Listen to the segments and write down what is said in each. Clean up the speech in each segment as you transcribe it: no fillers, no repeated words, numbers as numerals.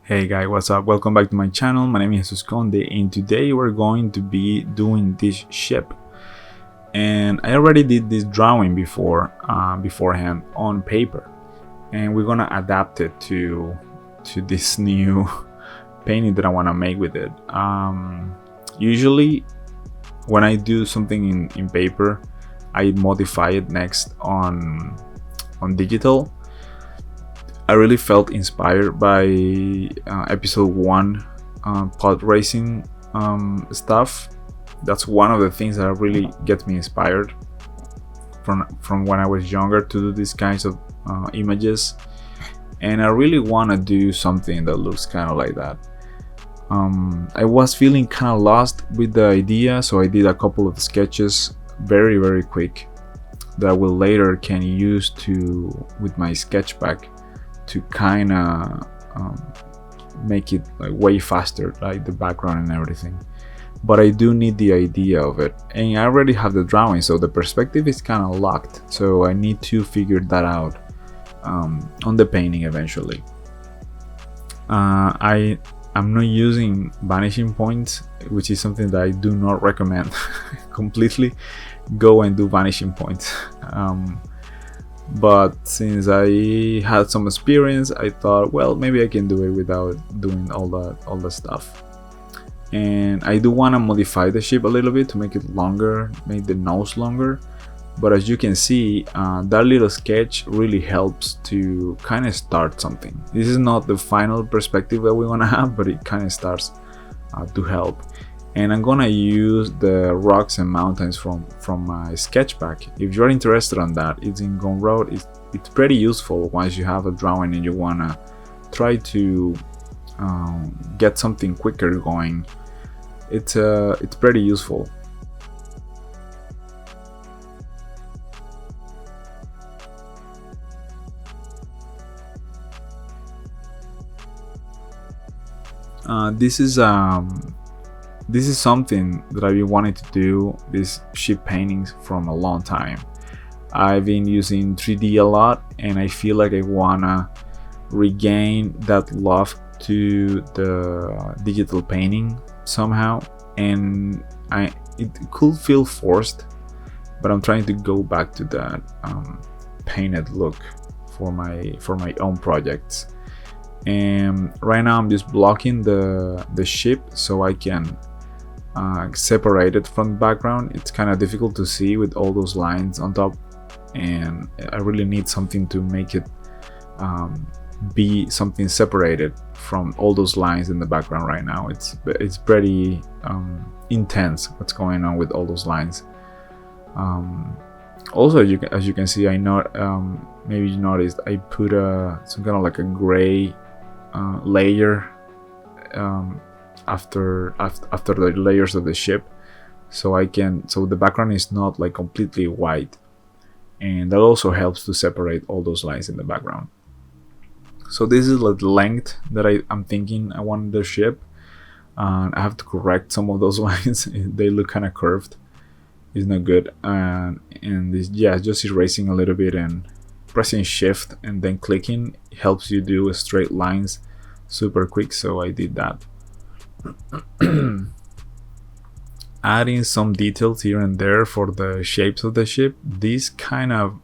Hey guys, what's up? Welcome back to my channel. My name is Conde, and today we're going to be doing this ship. And I already did this drawing beforehand on paper, and we're gonna adapt it to this new painting that I want to make with it. Usually, when I do something in paper, I modify it next on digital. I really felt inspired by episode 1 pod racing stuff. That's one of the things that really gets me inspired from when I was younger to do these kinds of images, and I really want to do something that looks kind of like that. I was feeling kind of lost with the idea, so I did a couple of sketches very quick that I will later can use with my sketch pack to kind of make it like way faster, like the background and everything. But I do need the idea of it, and I already have the drawing, so the perspective is kind of locked, so I need to figure that out on the painting eventually. I'm not using vanishing points, which is something that I do not recommend. Completely go and do vanishing points. But since I had some experience, I thought, well, maybe I can do it without doing all the stuff. And I do want to modify the ship a little bit to make it longer, make the nose longer. But as you can see, that little sketch really helps to kind of start something. This is not the final perspective that we want to have, but it kind of starts to help. And I'm gonna use the rocks and mountains from my sketch pack. If you're interested on that, it's in Gumroad. It's pretty useful once you have a drawing and you wanna try to get something quicker going. It's pretty useful. This is something that I've been wanting to do, these ship paintings, from a long time. I've been using 3D a lot, and I feel like I wanna regain that love to the digital painting somehow. And it could feel forced, but I'm trying to go back to that painted look for my own projects. And right now I'm just blocking the ship so I can separate it from the background. It's kind of difficult to see with all those lines on top, and I really need something to make it be something separated from all those lines in the background. Right now it's pretty intense what's going on with all those lines. Also, as you can see, I know maybe you noticed I put some kind of like a gray layer after the layers of the ship, so the background is not like completely white, and that also helps to separate all those lines in the background. So this is like the length that I'm thinking I want the ship. I have to correct some of those lines. They look kind of curved. It's not good. And this, yeah, just erasing a little bit and pressing shift and then clicking helps you do straight lines super quick, so I did that. Adding some details here and there for the shapes of the ship. This kind of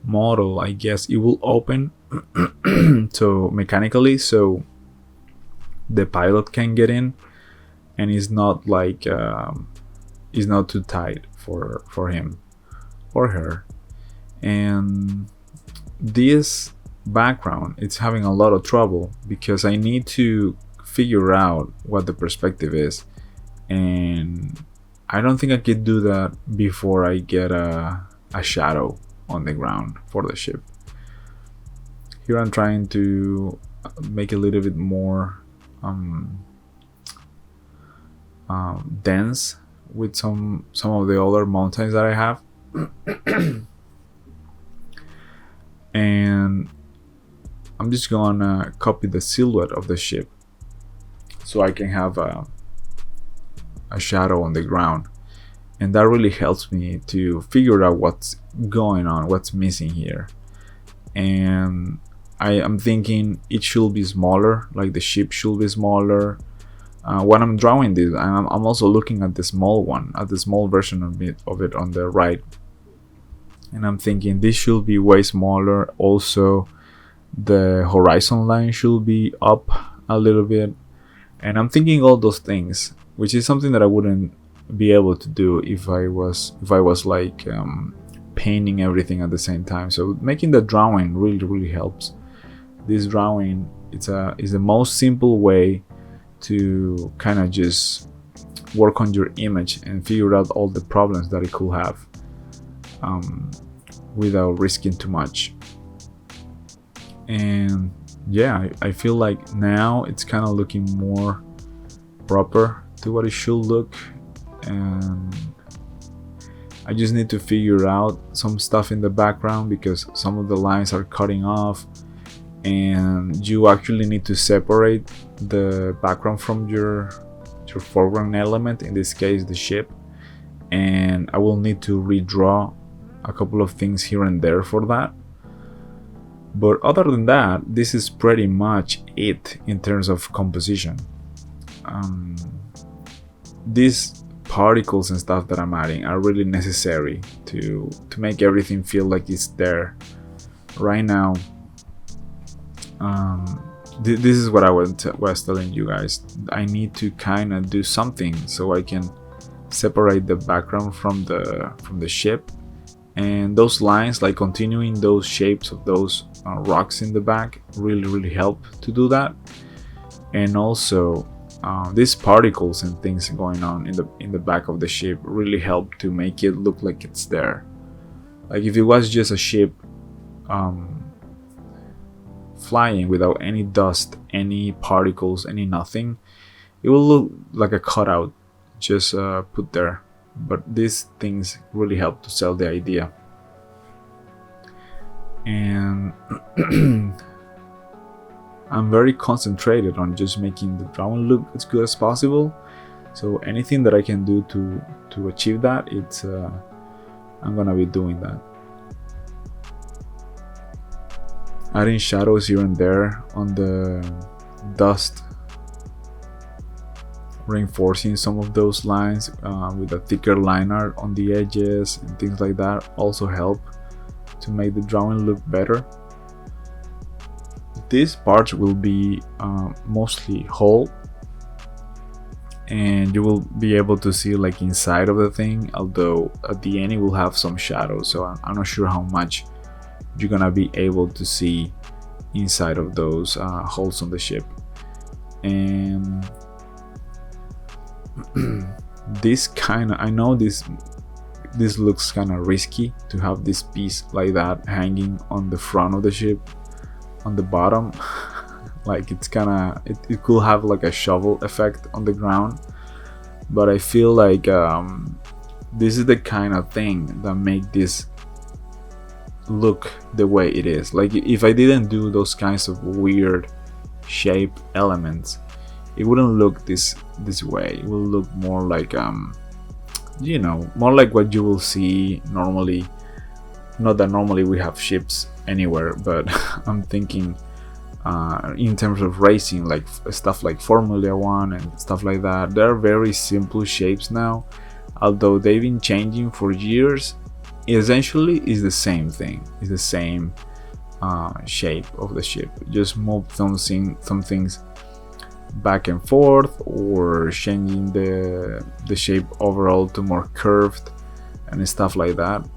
model, I guess it will open so mechanically, so the pilot can get in, and it's not like it's not too tight for him or her. And this background, it's having a lot of trouble because I need to figure out what the perspective is, and I don't think I could do that before I get a shadow on the ground for the ship. Here I'm trying to make a little bit more dense with some of the other mountains that I have. And I'm just gonna copy the silhouette of the ship so I can have a shadow on the ground, and that really helps me to figure out what's going on, what's missing here. And I am thinking it should be smaller, like the ship should be smaller. When I'm drawing this, I'm also looking at the small one, at the small version of it on the right, and I'm thinking this should be way smaller. Also, the horizon line should be up a little bit, and I'm thinking all those things, which is something that I wouldn't be able to do if I was like painting everything at the same time. So making the drawing really helps. This drawing is the most simple way to kind of just work on your image and figure out all the problems that it could have, without risking too much. And yeah, I feel like now it's kind of looking more proper to what it should look, and I just need to figure out some stuff in the background because some of the lines are cutting off, and you actually need to separate the background from your foreground element, in this case the ship, and I will need to redraw a couple of things here and there for that. But other than that, this is pretty much it in terms of composition. These particles and stuff that I'm adding are really necessary to make everything feel like it's there. Right now, this is what I was telling you guys. I need to kind of do something so I can separate the background from the ship, and those lines, like continuing those shapes of those rocks in the back, really help to do that. And also these particles and things going on in the back of the ship really help to make it look like it's there. Like if it was just a ship flying without any dust, any particles, any nothing, it will look like a cutout just put there. But these things really help to sell the idea. And I'm very concentrated on just making the drawing look as good as possible. So anything that I can do to achieve that, it's I'm gonna be doing that. Adding shadows here and there on the dust, reinforcing some of those lines with a thicker line art on the edges and things like that also help to make the drawing look better. These parts will be mostly whole, and you will be able to see like inside of the thing, although at the end it will have some shadows, so I'm not sure how much you're gonna be able to see inside of those holes on the ship. And this kind of, I know this looks kind of risky to have this piece like that hanging on the front of the ship on the bottom. Like it's kind of, it could have like a shovel effect on the ground, but I feel like this is the kind of thing that make this look the way it is. Like if I didn't do those kinds of weird shape elements, it wouldn't look this way. It will look more like you know, more like what you will see normally. Not that normally we have ships anywhere, but I'm thinking in terms of racing, like stuff like Formula 1 and stuff like that. They're very simple shapes now, although they've been changing for years. Essentially is the same thing. It's the same shape of the ship. Just move some things back and forth, or changing the shape overall to more curved and stuff like that.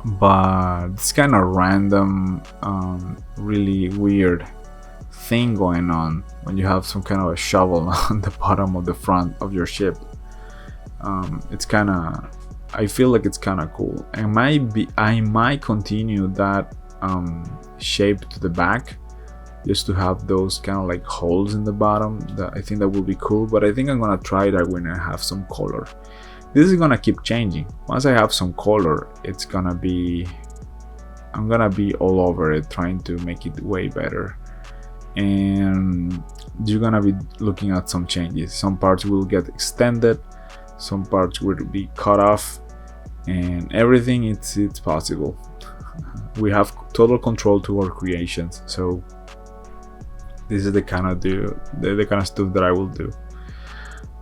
But it's kind of random, really weird thing going on when you have some kind of a shovel on the bottom of the front of your ship. It's kind of, I feel like it's kind of cool. I might continue that shape to the back, just to have those kind of like holes in the bottom. That I think that will be cool, but I think I'm gonna try that when I have some color. This is gonna keep changing. Once I have some color, it's gonna be, I'm gonna be all over it, trying to make it way better. And you're gonna be looking at some changes. Some parts will get extended, some parts will be cut off, and everything, it's possible. we have total control to our creations. So this is the kind of stuff that I will do.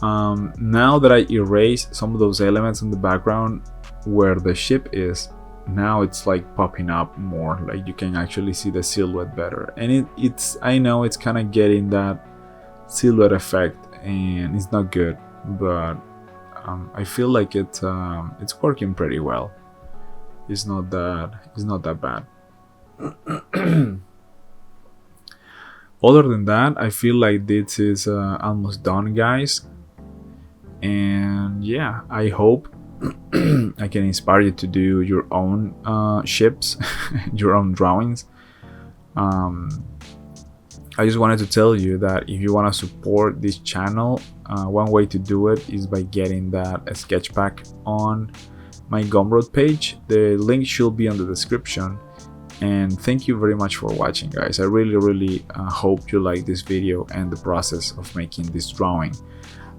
Now that I erase some of those elements in the background where the ship is, now it's like popping up more, like you can actually see the silhouette better, and it's I know it's kind of getting that silhouette effect, and it's not good, but I feel like it's working pretty well. It's not that bad. Other than that, I feel like this is almost done, guys. And yeah, I hope I can inspire you to do your own ships, your own drawings. I just wanted to tell you that if you want to support this channel, one way to do it is by getting that sketch pack on my Gumroad page. The link should be on the description. And thank you very much for watching, guys. I really hope you like this video and the process of making this drawing.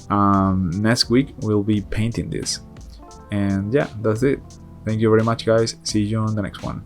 Next week we'll be painting this, and yeah, that's it. Thank you very much, guys. See you on the next one.